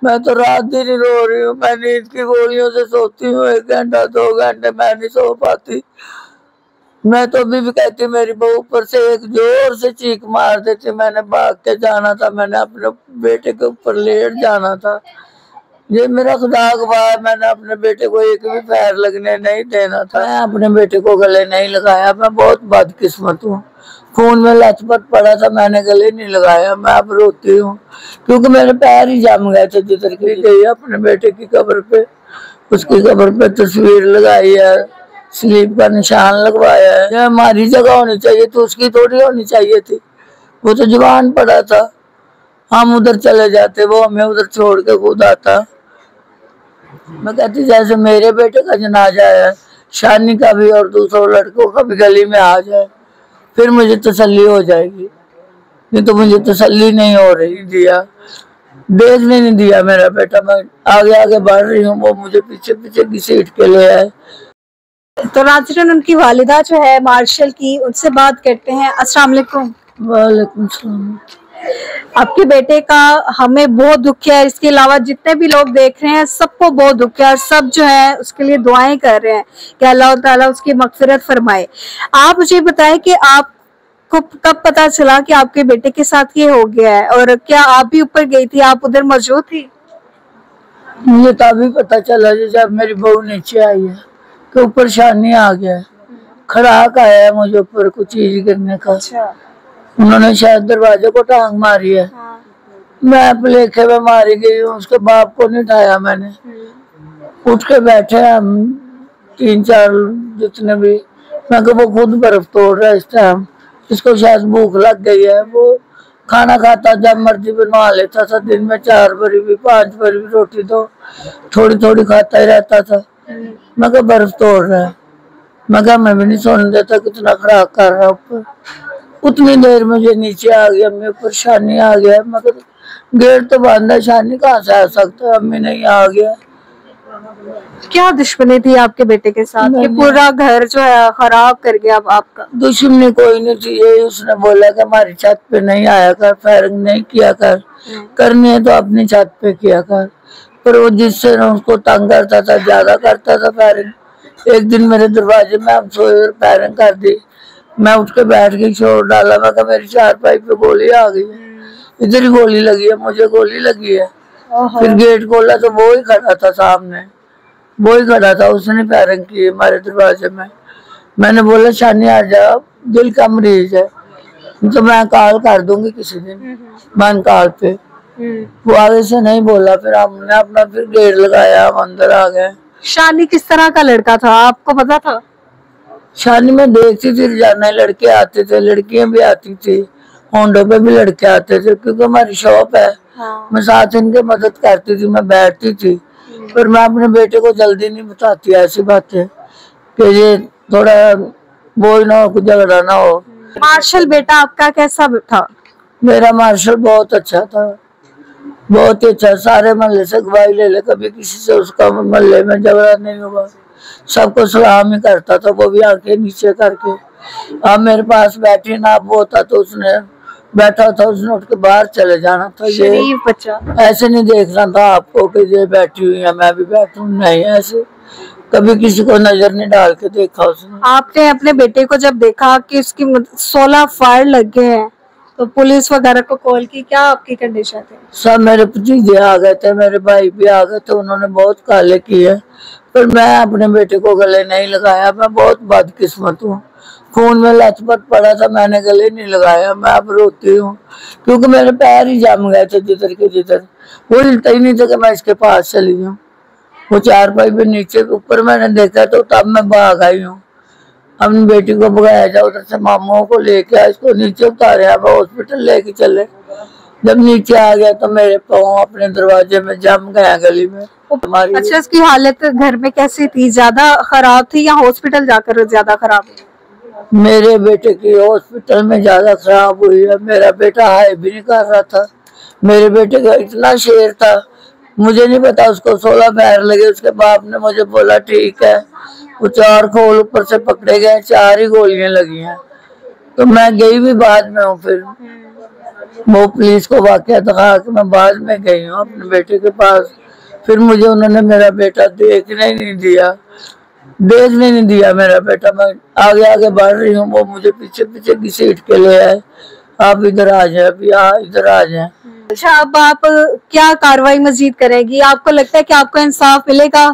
मैं तो रात दिन ही रो रही हूँ। मैं नींद की गोलियों से सोती हूँ, 1 घंटा 2 घंटे मैं नहीं सो पाती। मैं तो अभी भी कहती, मेरी बहू ऊपर से एक जोर से चीख मार देती। मैंने भाग के जाना था, मैंने अपने बेटे के ऊपर लेट जाना था। ये मेरा खुदा गवाह है, मैंने अपने बेटे को एक भी पैर लगने नहीं देना था। मैं अपने बेटे को गले नहीं लगाया। मैं बहुत बदकिस्मत हूँ। खून में लथपथ पड़ा था, मैंने गले नहीं लगाया। मैं अब रोती हूँ क्योंकि मेरे पैर ही जम गए थे। जिधर की गई अपने बेटे की कब्र पे, उसकी कब्र पे तस्वीर लगाई है, स्लीप का निशान लगवाया है। ये हमारी जगह होनी चाहिए तो उसकी थोड़ी होनी चाहिए थी। वो तो जवान पड़ा था, हम उधर चले जाते, वो हमें उधर छोड़ के खुद आता। मैं कहती जैसे मेरे बेटे का जनाजा है, शानी का भी और दूसरों लड़कों का भी गली में आ जाए, फिर मुझे तसल्ली हो जाएगी। नहीं तो मुझे तसल्ली नहीं हो रही। दिया देखने नहीं दिया मेरा बेटा। मैं आगे आगे बढ़ रही हूँ, वो मुझे पीछे पीछे घसीट के ले आए। तो नाज़रीन, उनकी वालिदा जो है मार्शल की, उनसे बात करते हैं। अस्सलाम वालेकुम। वालेकुम सलाम। आपके बेटे का हमें बहुत दुख है, इसके अलावा जितने भी लोग देख रहे हैं सबको बहुत दुख है और सब जो है उसके लिए दुआएं कर रहे हैं कि अल्लाह ताला उसकी मगफिरत फरमाए। आप मुझे बताएं कि आपको कब पता चला कि आपके बेटे के साथ ये हो गया है, और क्या आप भी ऊपर गई थी, आप उधर मौजूद थी? मुझे तभी पता चला जब मेरी बहू नीचे आई है कि ऊपर शानी आ गया है, खड़ाक आया है मुझे ऊपर कुछ चीज गिरने का। अच्छा। उन्होंने शायद दरवाजे को टांग मारी है। हाँ। मैं प्लेखे में मारी गई हूँ, उसके बाप को नहीं उठाया मैंने। उठ के बैठे हम 3-4 जितने भी। मैं वो खुद बर्फ तोड़ रहा है इस टाइम, इसको शायद भूख लग गई है। वो खाना खाता जब मर्जी बनवा लेता था, दिन में 4 बारी भी 5 बारी भी रोटी तो थोड़ी थोड़ी खाता ही रहता था। मैं बर्फ तोड़ रहा है। मैं मैं भी नहीं सोने देता, कितना खराब कर रहा ऊपर। उतनी देर मुझे नीचे आ गया, मैं परेशानी आ गया। मगर गेट तो बंद है, शानी कहाँ से आ सकता है? अम्मी नहीं आ गया। क्या दुश्मनी थी आपके बेटे के साथ कि पूरा घर जो है खराब कर गया आपका? दुश्मनी कोई नहीं थी, यही उसने बोला कि हमारी छत पे नहीं आया कर, फायरिंग नहीं किया कर, करनी है तो अपनी छत पे किया कर। पर वो जिससे उसको तंग करता था, ज्यादा करता था फायरिंग। एक दिन मेरे दरवाजे में हम सोए, फायरिंग कर दी। मैं उठ के बैठ के छोड़ डाला। मैं कहा मेरी चारपाई पे गोली आ गई है, इधर ही गोली लगी है, मुझे गोली लगी है। फिर गेट खोला तो वो ही खड़ा था सामने, वो ही खड़ा था, उसने फायरिंग की हमारे दरवाजे में। मैंने बोला शानी आ जाओ, दिल का मरीज है तो मैं कॉल कर दूंगी किसी दिन मन कॉल पे। वो आगे से नहीं बोला। फिर हमने अपना फिर गेट लगाया, हम अंदर आ गए। शानी किस तरह का लड़का था आपको पता था? शानी में देखती थी रोजाना लड़के आते थे, लड़कियां भी आती थी, होंडो पे भी लड़के आते थे क्योंकि हमारी शॉप है। हाँ। मैं साथ इनके मदद करती थी, मैं बैठती थी। पर मैं अपने बेटे को जल्दी नहीं बताती ऐसी बातें कि ये थोड़ा बोल ना हो, कुछ झगड़ा ना हो। मार्शल बेटा आपका कैसा था? मेरा मार्शल बहुत अच्छा था, बहुत ही अच्छा। सारे मोहल्ले से गवाही ले ले, कभी किसी से उसका मोहल्ले में झगड़ा नहीं हुआ। सबको सलाम ही करता था, वो भी आंखें नीचे करके। अब मेरे पास बैठी ना वो होता तो उसने बैठा था, उसने उठ के बाहर चले जाना था। ये बच्चा ऐसे नहीं देखना था आपको कि ये बैठी हुई है मैं भी बैठूं, नहीं ऐसे कभी किसी को नजर नहीं डाल के देखा उसने। आपने अपने बेटे को जब देखा कि उसकी 16 फायर लग गए हैं तो पुलिस वगैरह को कॉल की, क्या आपकी कंडीशन थी? सब मेरे भतीजे आ गए थे, मेरे भाई भी आ गए थे, उन्होंने बहुत काले किए पर मैं अपने बेटे को गले नहीं लगाया। मैं बहुत बदकिस्मत हूँ। खून में लथपथ पड़ा था, मैंने गले नहीं लगाया। मैं अब रोती हूँ क्योंकि मेरे पैर ही जम गए थे जिधर के जिधर। वो हिलता ही नहीं था कि मैं इसके पास चली जाऊँ। वो चारपाई पे नीचे ऊपर मैंने देखा तो तब मैं भाग आई हूँ। अपनी बेटी को भगाया जाए, उधर से मामू को लेके आए, इसको नीचे उतारे, अब हॉस्पिटल लेके चले। जब नीचे आ गया तो मेरे पाँव अपने दरवाजे में जम गया गली में। अच्छा, इसकी हालत घर में कैसी थी? ज्यादा खराब थी या हॉस्पिटल जाकर ज्यादा खराब हुई? मेरे बेटे की हॉस्पिटल में ज्यादा खराब हुई है। मेरा बेटा हाय भी नहीं कर रहा था। मेरे बेटे का इतना शेर था, मुझे नहीं पता उसको 16 पैर लगे। उसके बाप ने मुझे बोला ठीक है, वो 4 खोल ऊपर से पकड़े गए, 4 ही गोलियां लगी हैं। तो मैं गई भी बाद में हूँ। फिर वो पुलिस को वाकया दिखा के मैं बाद में गई हूँ अपने बेटे के पास। फिर मुझे उन्होंने मेरा बेटा देखने नहीं दिया मेरा बेटा। मैं आगे आगे बढ़ रही हूँ, वो मुझे पीछे पीछे घसीट के ले आए। आप इधर आ जाए, अभी इधर आ जाए। अच्छा, अब आप क्या कार्रवाई मजीद करेगी? आपको लगता है कि आपको इंसाफ मिलेगा?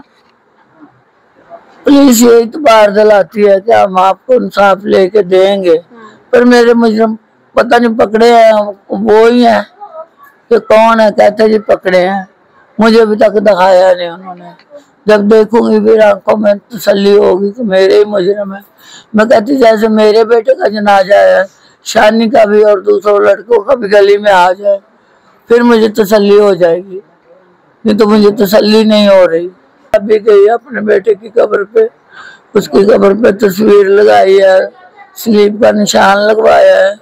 पुलिस यही तो बार दिलाती है कि हम आपको इंसाफ लेके देंगे, पर मेरे मुजरिम पता नहीं पकड़े हैं वो ही है कि कौन है। कहते जी पकड़े हैं, मुझे अभी तक दिखाया नहीं उन्होंने। जब देखूंगी फिर आंखों में तसल्ली होगी कि मेरे ही मुजरिम है। मैं कहती जैसे मेरे बेटे का जनाजा है, शानी का भी और दूसरों लड़कों का भी गली में आ जाए, फिर मुझे तसल्ली हो जाएगी। नहीं तो मुझे तसल्ली नहीं हो रही। अभी गई अपने बेटे की कब्र पे, उसकी कब्र पे तस्वीर लगाई है, स्लीप का निशान लगवाया है,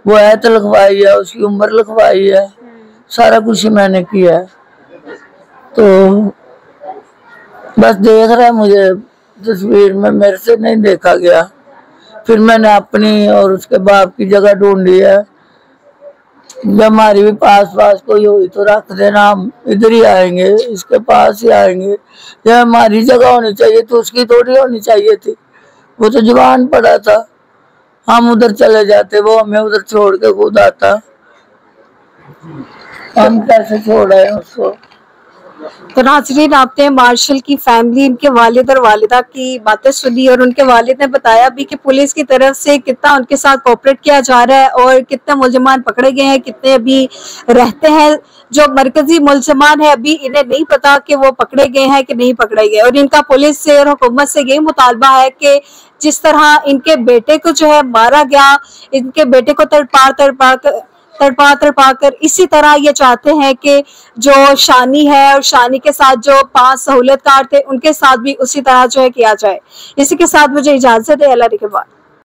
वो ऐत लगवाई है, उसकी उम्र लिखवाई है, सारा कुछ ही मैंने किया है। तो बस देख रहा है मुझे तस्वीर में, मेरे से नहीं देखा गया। फिर मैंने अपनी और उसके बाप की जगह ढूंढी है। जब हमारी भी पास कोई हुई तो रख देना, हम इधर ही आएंगे, इसके पास ही आएंगे। जब हमारी जगह होनी चाहिए तो उसकी थोड़ी होनी चाहिए थी। वो तो जवान पड़ा था, हम उधर चले जाते, वो हमें उधर छोड़ के खुद आता। हम कैसे छोड़ आए उसको? तो नाज़रीन, आपने मार्शल की फैमिली, इनके वालिद और वालिदा की बातें सुनी और उनके वालिद ने बताया भी कि पुलिस की तरफ से कितना उनके साथ कोऑपरेट किया जा रहा है और कितने मुल्ज़िमान पकड़े गए हैं, कितने अभी रहते हैं। जो मरकजी मुल्ज़िमान है अभी इन्हें नहीं पता कि वो पकड़े गए हैं कि नहीं पकड़े गए। और इनका पुलिस से और हुकूमत से यही मुतालबा है कि जिस तरह इनके बेटे को जो है मारा गया, इनके बेटे को तड़पा कर इसी तरह ये चाहते हैं कि जो शानी है और शानी के साथ जो 5 सहूलियतकार थे उनके साथ भी उसी तरह जो है किया जाए। इसी के साथ मुझे इजाजत है। अल्लाह के बाद।